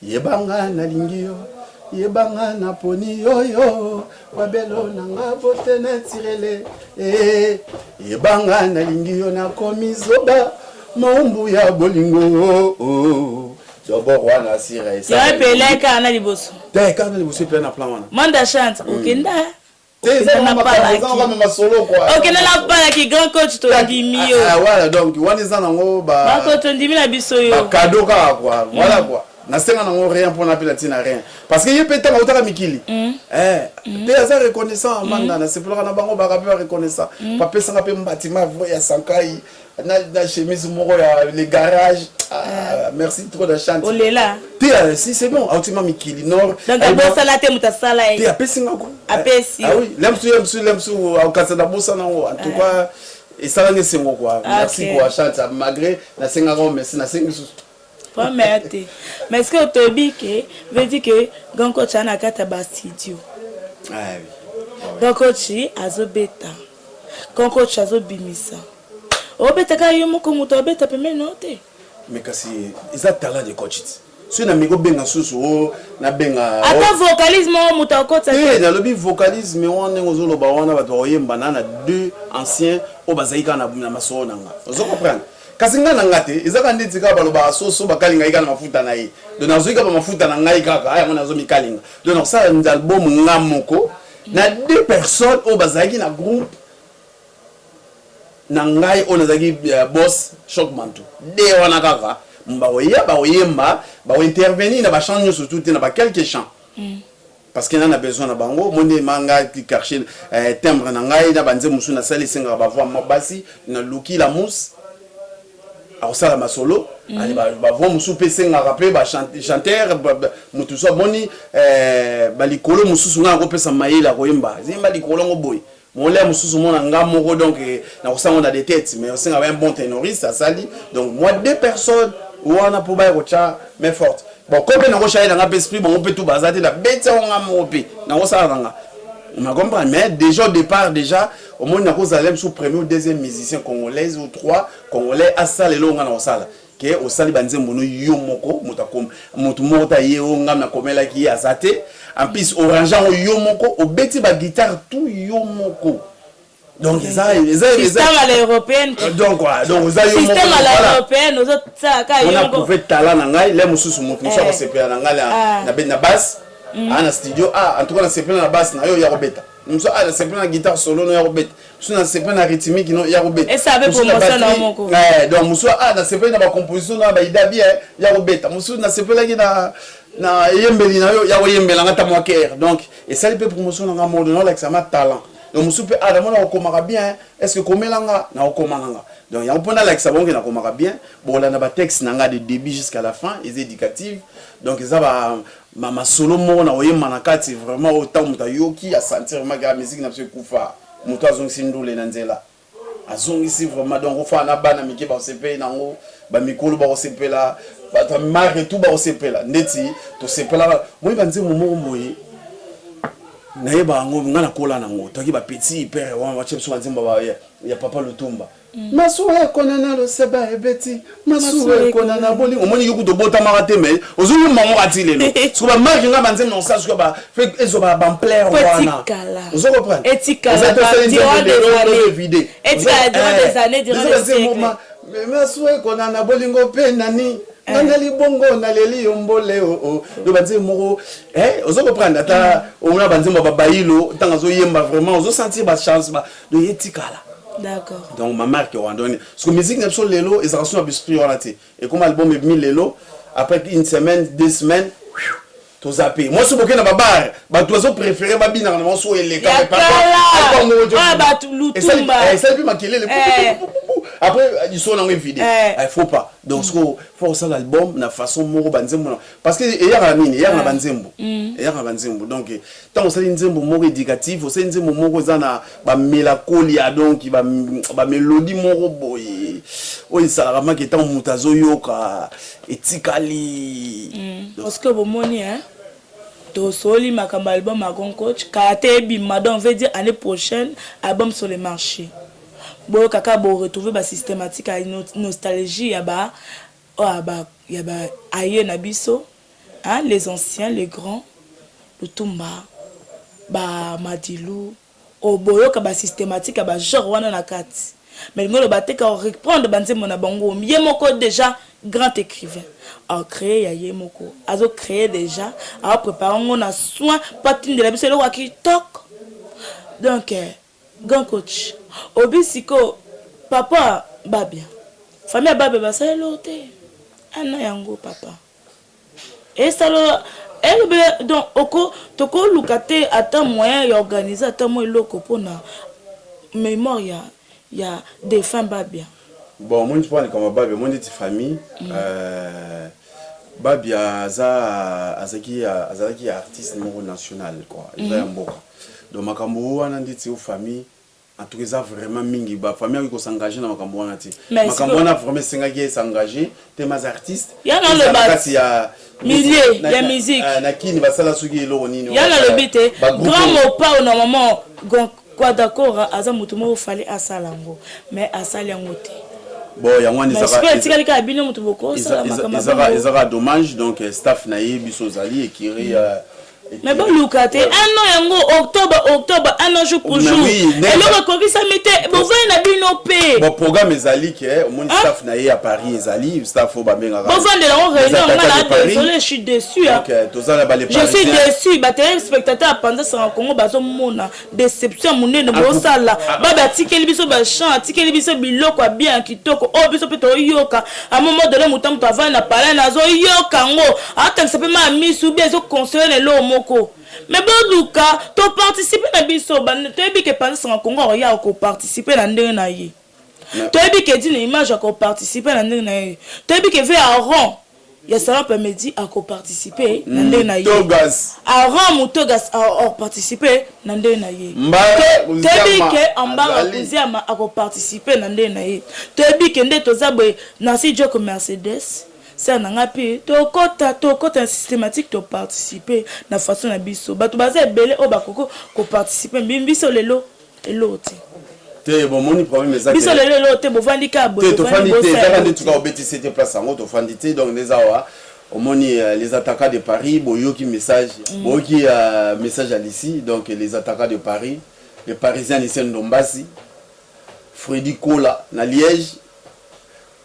yebanga nalingi yo yebanga naponi yoyo wabelo nanga bote natirele yebanga nalingi yo nakomi zoba maumbu ya bolingo d'abord wana sira ça ya pele ka na liboso kana liboso pe na plan wana manda chante okenda ça na pas solo quoi okenda na pala ki grand coach to ndimi yo voilà donc wana za nango ba coach ndimi na biso yo ba cadeau ka quoi voilà quoi na senga nango rien pour na pela tina rien parce que yé peta utaka mikili te aza reconnaissant manda na seploka na bango ba rapper reconnaissant pa pesa nga pe mbatima ya sankai na chemise moko ya les garages merci trop de chante olela si c'est bon ultimement mikili nord donc abo sala te mutasala te apesi ngako apesi ah oui lemsu au kasa na bossa na en tout cas et ça nga sengo quoi merci pour chante malgré na senga ko merci na sengi sous pas merde mais est-ce que Tobi que veut dire que ganko chana kata ba studio ah oui ganko chi azobeta ganko chi azobimisa obeta ka yo moko muto obeta peme note mais kasi ils a talent de coach si na migo benga susu na benga ata vocalisme muto okota na lobi vocalisme on ngozo loba wana bato oyemba na deux anciens o bazaika na maso nanga ozo comprendre kasi nga na ngate ezaka nditi ka baloba soso bakalinga ika na mafuta na ye donc nazoika ba mafuta na ngai kaka aya mona zo mikalinga donc ça un album ngamoko na deux personnes o bazaki na groupe na ngai on azaki boss Choc Mantou de wana kaka ba oyemba ba intervenir na ba chant surtout na ba quelques chants parce qu'il en a besoin na bango monde manga qui chercher timbre na ngai na banze musu na sali senga ba voix mabasi na luki la mousse alors ça la masolo ali ba voix musu pe senga rapper ba chanteur mutu so boni ba likolo musu sunga ko pesa maila ko yemba zimba likolo ngo boy mon lait mususu mona nga moko donc na ko sanga on a des têtes mais on sanga un bon ténoriste ça sali donc moi deux personnes on a pour ba ko cha mais forte bon comme na ko chaïna nga esprit bon on peut tout bazate la bête on nga mopi na ko sanga nga on m'a compris mais déjà au départ déjà au moins na ko zalem sous premier ou deuxième musicien congolais ou trois congolais à ça les longa na ko sala ke o sali banze mbono yo moko mutakom mutu mota ye o nga na komela ki azate en plus orangeant yo moko o beti ba guitare tout yo moko donc ça système à l'européenne donc quoi donc ça yo moko système à l'européenne aux autres ça ka yo on a prouvé talent na ngai les mususu mutu so ko sepela na ngai na basse na studio en tout cas na sepela na basse na yo ya robeta muso na sepela na guitare solo no ya robeta muso na sepela na rythmique no ya robeta et ça avait promotion na moko donc muso na sepela na ba composition na ba ida bien ya robeta muso na sepela ki na yembeli na yo ya yembela ngata mo ker donc et ça peut promotion na mode no like ça ma talent donc muso pe da mona okomaka bien est-ce que komelanga na okomanga donc ya mpona like ça bon que na komaka bien bon là na ba texte na de début jusqu'à la fin et éducative donc ça va ma solo mo na oyema na kati vraiment autant muta yoki a sentir ma ga musique na se kufa muta zong sindule na nzela azongisi vraiment donc ofa na bana mike ba sepe nango ba mikolo ba sepela ba ta mare tout ba sepela ndeti to sepela moi banze momo moye nayeba yango nga nakola nango toki bapeti pere wana batie biso banzembo ya papa Lutumba masuwa ekonana loseba ebeti masuwa ekonana bolingo omoni yoku tobotamaka te me ozolumba ngo ati lelo soki bamarke nga banzembo nosa soki ezoba bamplaire wana ozokoprendre masuwa ekonana bolingo mpe nani nana libongo naleli yombole do banze moko ozo comprendre ata on a banze mo babayilo tanga zo yemba vraiment ozo sentir ba chance ba de yetikala. D'accord. Donc ma marque on donne parce que musique n'est pas lelo et ça reçoit un esprit relaté et comme album est mis lelo après une semaine 2 semaines to zappé moi ce bokena ba bar ba tozo préféré ba bina na so eleka pas ba Lutumba et ça puis makelele après ils sont dans une vidéo il faut pas donc faut ça l'album na façon moko banzembo parce que il y a la mine il y a la banzembo il y a la banzembo donc tant ça nzembo moko éducatif ça nzembo moko za na ba mélancolie donc ba mélodie moko boye o ça la maki tant mutazo yoka etikali parce que bon moni hein to soli makamba album à Grand Coach kate bima donc on veut dire année prochaine album sur les marchés. Bon kaka bo retrouver ba systématique à nostalgie ya ba aye na biso hein les anciens les grands Lutumba ba Madilu oboyo ka ba systématique ba genre wana na kati mais ngolo bateka reprendre banzemo na bango yemoko déjà grand écrivain a créé ya yemoko azo créé déjà a préparer on a soin patine de la biso le wa ki tok donc Grand Coach obisiko papa babia famille babia basale loté ana yango papa et ça elle donc oko toko lukate ata moyen ya organiser ata mo loko pona mémoire ya des femmes babia bon moi je parle comme babia moi dit famille babia azaki artiste numéro national quoi il va mboka donc makambo wana nditi au famille en tout cas vraiment mingi ba famille qui s'engager dans makambo wana ti makambo wana vraiment sengaki s'engager des artistes il y a dans le bas milieu la musique na kini basala suki eloko nini il y a dans le bité grand mot pas normalement quoi d'accord aza mutu mo fallait asalango mais asalango te bon ya ngwani ça dommage donc staff na yebiso zali ekiri mais bon Lucate un an yango octobre un an jour pour jour et le recoris ça mettait bon voyez na bino pe bon programme ezali ke au moins staff na à Paris ezali staff ba benga bon vendre la réunion désolé je suis déçu OK tozala ba les je suis déçu ba téléspectateurs pendant ça Congo bazo mona déception munene bo sala ba tikeli biso ba chant tikeli biso biloko bien kitoko o biso pe to yoka à un moment donné mutam to avant na parler nazo yoka ngo ata ça peut ma misu bien zo conseiller le mais bon Luka to participer na biso to ebi ke pendant ça Congo ya ko participer na ndenge na ye to ebi ke dit l'image ko participer na ndenge na ye to ebi ke fait à rond ya ça permet à ko participer na ndenge na ye togas à rond mutogas à participer na ndenge na ye to ebi ke amba kuziama a ko participer na ndenge na ye to ebi ke nde to zabwe na si Joko Mercedes ça n'a pi to kota systématique to participer na façon na biso bato baza belé o bakoko ko participer biso lelo eloti te bon moni problème ezaki biso lelo te bo vandika bo to fandité ça quand tu vas obéti c'était place en to fandité donc les awa au moni les attaquants de Paris boyoki message boyoki message à l'ici donc les attaquants de Paris les parisiens ici Ndombasi Freddy Kola na Liège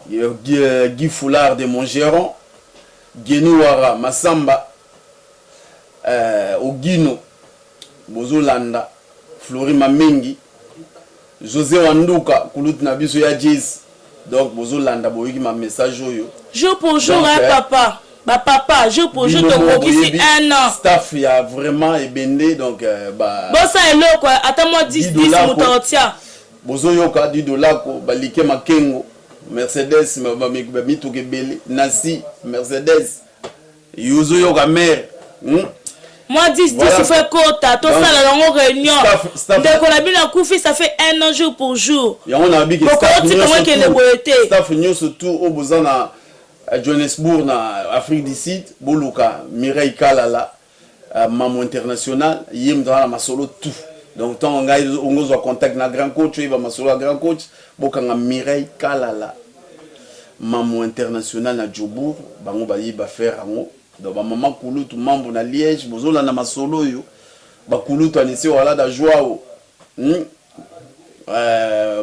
Guy Foulard de Montgeron, Genuara Massamba, Ogino, Bozolanda, Flori Mamengi, José Wanduka, Koulout Nabiso ya Jazz. Donc Bozolanda, boyiki ma message yo. Jour pour jour, hein, papa. Bah papa, jour pour jour, donc ici un an. Staff y a vraiment ebendé donc bah. Bon ça est là quoi. Attends-moi 10 moutardia. Bozoyoka $10 ko balike makengo. Mercedes Nasi Mercedes Yuzo yoga mère moi 10 fait quota tout ça la longue réunion dès qu'on a bien un coup ça fait un an jour pour jour et on a vu que staff nous surtout au besoin à Johannesburg na Afrique du Sud Boluka Mireille Kalala Maman international, yim dans la solo tout. Donc tant on a contact na grand coach, il va ma solo grand coach, bokanga Mireille Kalala. Maman international na Djobour, bango ba yi ba faire ango. Donc maman Kouloutou mambo na Liège, bozola na masolo yo. Ba Kouloutou anisi wala da joie.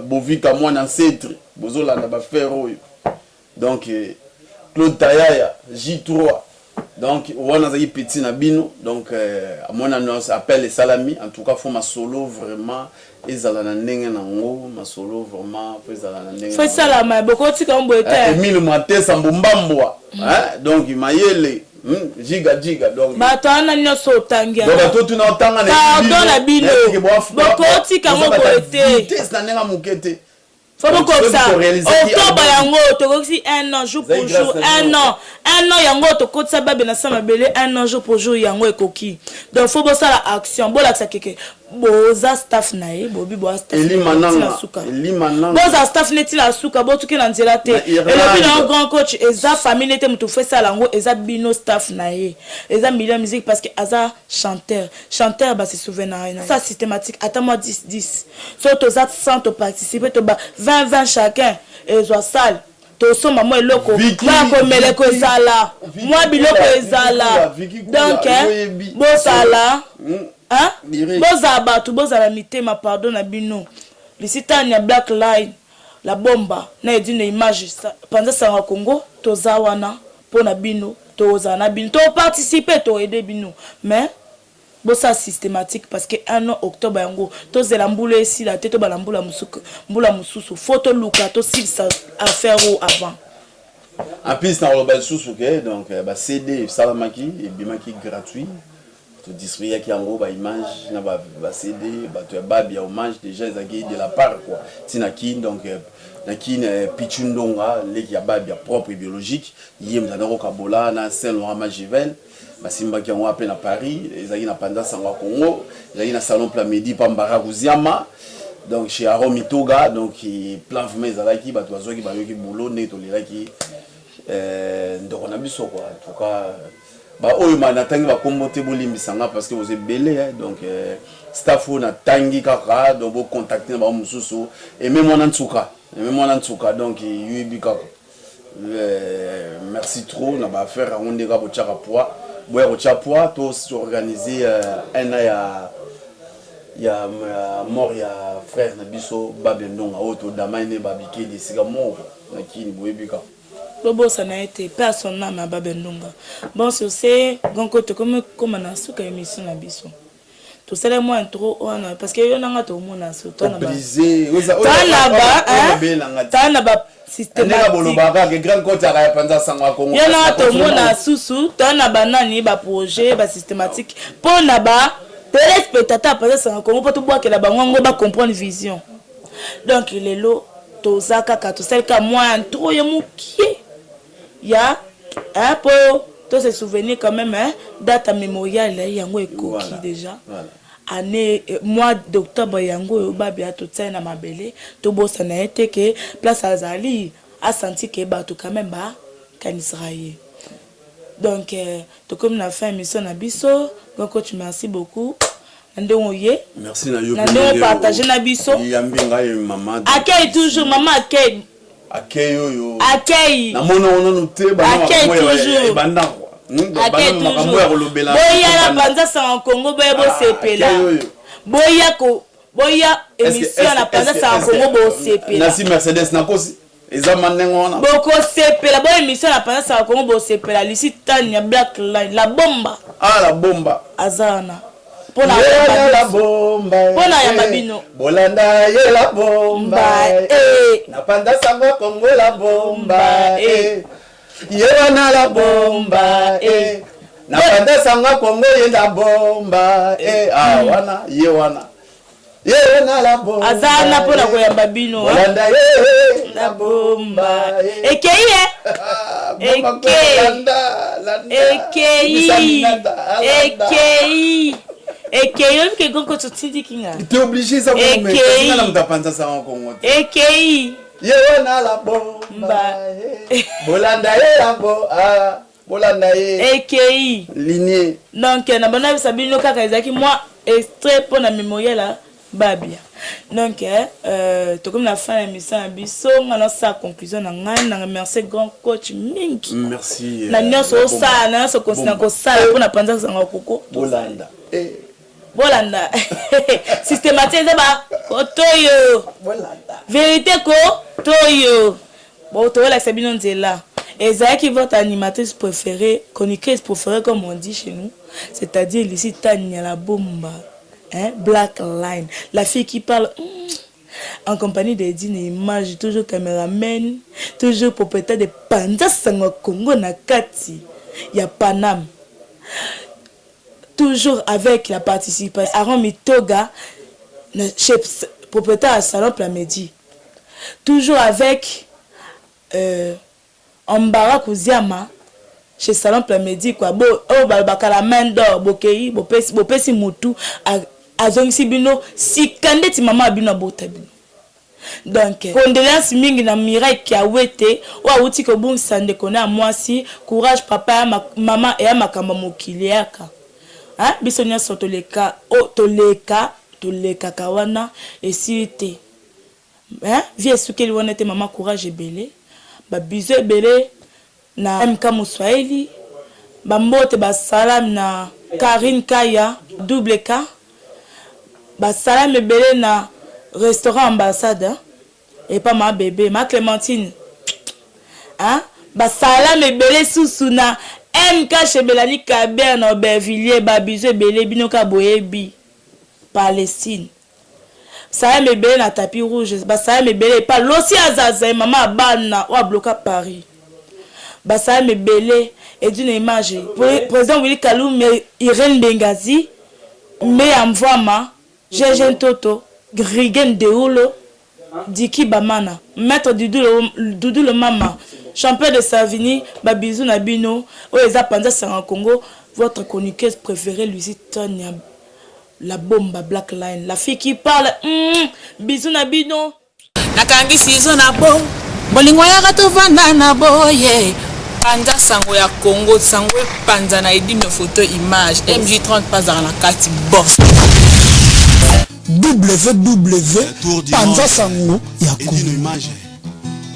Bovika moi na centre, bozola na ba faire oyo. Donc Claude Tayaya, J3. Donc on a un petit nabino. Donc à mon annonce appelle les salami. En tout cas, faut ma solo vraiment. Ils allaient na nengen nango, ma solo vraiment. Faut ils faut salama. Beaucoup de comme boite. Emile Maté Sambumbamboa. Donc il m'a yélé. Giga. Donc. Bah toi on a une sautangia. Donc toi tu n'as pas tanga. Pardon la bino. Beaucoup de comme boite. Test na nenga mukete. Faut comme ça. Octobre yango tokoki 1 an jour pour jour 1 an. 1 an yango tokoti sa babe na sama belé 1 an jour pour jour yango ekoki. Donc faut bosser la action. Bola ça keke. Boza staff nae, bobi boza staff. Eli mananga. Boza staff neti la suka, bo tuki na nzela te. Et le puis grand coach eza famille nete mutu fait ça lango eza bino staff nae. Eza milieu musique parce que aza chanteur. Chanteur ba se souvenir ça systématique. Attends moi 10. So to za 100 to participer to ba 20 chacun et zo salle. To so maman eloko. Moi ko meleko ezala. Moi biloko ezala. Donc bo sala. Hein? Boza batu boza la mitema pardon na bino. Lisitani ya Black Line la bomba na edine image pendant ça au Congo toza wana pona bino toza na bino to participer to aider bino mais bosa systématique parce que 1 an octobre yango tozela mbula ici la tête to balambula musuka mbula mususu photo luka to si ça affaire avant en plus na robel susuke donc ba CD salamaki et bimaki gratuit. Distribuer qui en gros ba image na ba CD ba to ba bien hommage déjà ezaki de la part quoi tinaki donc na kin pichundonga les ya ba bien propre et biologique yem na ro kabola na Saint Laurent Magivel ba simba qui en appelé na Paris ezaki na panda sangwa Congo ezaki na salon Plamedi Pambara Kuziama donc chez Aaron Mitoga donc plan vraiment ezalaki ba to azoki ba yoki boulot ne to lelaki donc on a vu ça quoi en tout cas bah oh ma natangi va commonter bolimbisanga parce que vous êtes belé donc staff na tangi kaka donc vous contacter ba mususu et même on en tsuka donc yubi kaka merci trop na ba faire on dega bo tchaka poa boya bo tchaka poa to organiser un an ya mort ya frère na biso babendonga auto damaine babike de sigamo na kini boyebi kaka Bobo ça n'a été personne n'a babendonga. Bon c'est grand côté comme na suka émission na biso. Tout ça les moins trop parce que yo nanga to mona so to na ba. Ta na ba système. Na bolobaka que grand côté a penza sangwa Congo. Yo na to mona susu to na banani ba projet ba systématique pour na ba téléspectateur penza sangwa Congo pour tout boire que la bango ba comprendre vision. Donc il est là tozaka ka to celle ka moi trop yemukie. Ya un peu tous ces souvenirs quand même date mémoriale yango ekoki déjà année mois d'octobre yango ba bia to tsena mabele to bossa na été que place azali a senti que ba to quand même ba kanisraye donc to comme na fin mission na biso donc coach merci beaucoup ndongoye merci na yo pour partager na biso yambinga ye maman accueille toujours maman accueille accueil na mono ono te ba toujours banda quoi makambo ya kolobela boya na panza sa Congo boya bo sepela boya émission na panza sa Congo bo sepela na si Mercedes na kosi eza manengo ona boko sepela boya émission na panza sa Congo bo sepela Lucie Tania Black Line la bomba azana Pona la bomba. Pona ya mabino. Bolanda ye la bomba. Na panda sangwa Congo la bomba. Yewana la bomba. Na panda sangwa Congo ye la bomba. Wana yewana. Yewana la bomba. Azana pona ko ya mabino. Bolanda ye la bomba. Ekeye. Et que yo ke gonko tsindi kinga. Tu es obligé ça pour me. Tu n'as pas pensé ça en Congo. Et que yewana la bomba. Bolanda ye la bomba. bolanda ye ekei lignée donc na bana sabino kaka ezaki moi extrait pour na mémorial babia donc to comme la fin émission biso ngana sa conclusion na ngai na merci grand coach mingi merci na nyoso sa na so konsina ko sala pour na panza sanga koko bolanda bolanda systématique ba toyo bolanda vérité ko toyo bon to la sabino nzela ezaki votre animatrice préférée chroniqueuse préférée comme on dit chez nous, c'est-à-dire Lucie Tania la bomba. Hein? Black Line, la fille qui parle en compagnie d'Edine Image, toujours caméraman, toujours propriétaire de Panza Sango Congo na Kati, il y a Panam. Toujours avec la participation Aaron Mitoga, chef propriétaire à Salon Plamedi. Toujours avec Ambara Kuziama chez Salon Plamedi quoi. Bo bakala main d'or bokei bopesi mutu azongisi bino sikande ti mama bino botabino. Donc condoléances mingi na Mirai Kiawete wa uti ko bungisa ndekona mwasi courage papa ya mama et ya makamba mokiliaka. Hein biso nyonso toleka toleka kawana esite. Hein vie sukeli wana te mama courage ebele. Ba biso ebele na MK Muswahili ba mbote ba salam na Karine Kaya double K ba salam ebele na restaurant ambassade et pas ma bébé ma Clémentine hein ba salam ebele susu na MK Chebelani Kaber na Aubervilliers ba biso ebele binoka boyebi Palestine ça me belle na tapis rouge ba ça me belle pas l'ossi azaza maman bana wa bloquer Paris ba ça me belle et d'une image président Willy Kalou Irène Bengazi mais envoie Jejen Toto Grigen Deoulo Diki Bamana maître Doudou le mama champion de Savigny ba bisou na bino o eza panza en Congo votre chroniqueuse préférée Lucie Tania la bomba Black Line, la fille qui parle bisou na bino nakangi sizo na bo bolingo ya gato vanda na boye panza sango ya Congo sango panza na edino photo image MJ30 pas dans la carte boss www panza sango ya edino image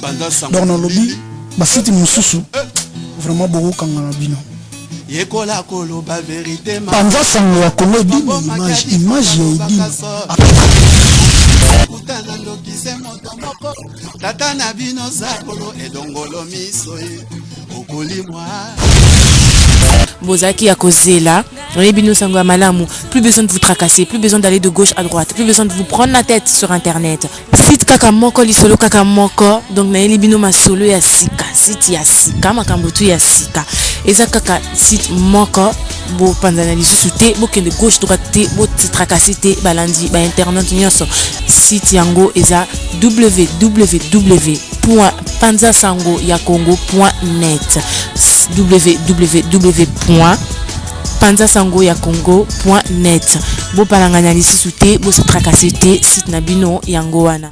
panza sango donc na lobby basiti mususu vraiment beaucoup kangana bino yekola koloba vérité panza sango ya Congo edino image ya edino kutana ndokise moto moko tata na bino zakolo edongolo miso okolimwa Bozaki ya kozela, Rebino Sango ya malamu, plus besoin de vous tracasser, plus besoin d'aller de gauche à droite, plus besoin de vous prendre la tête sur internet. Site kaka moko lisolo kaka moko, donc na elibino masolo ya sika, site ya sika, makambotu ya sika. Eza kaka site moko, bo panzana lisusu te, bo kende gauche droite te, bo tracasser te, balandi, ba internet nyonso. Site yango eza www.panzasangoyakongo.net www.panzasangoyakongo.net bo palanganya lisusu te bo se tracasser te site na bino yango wana.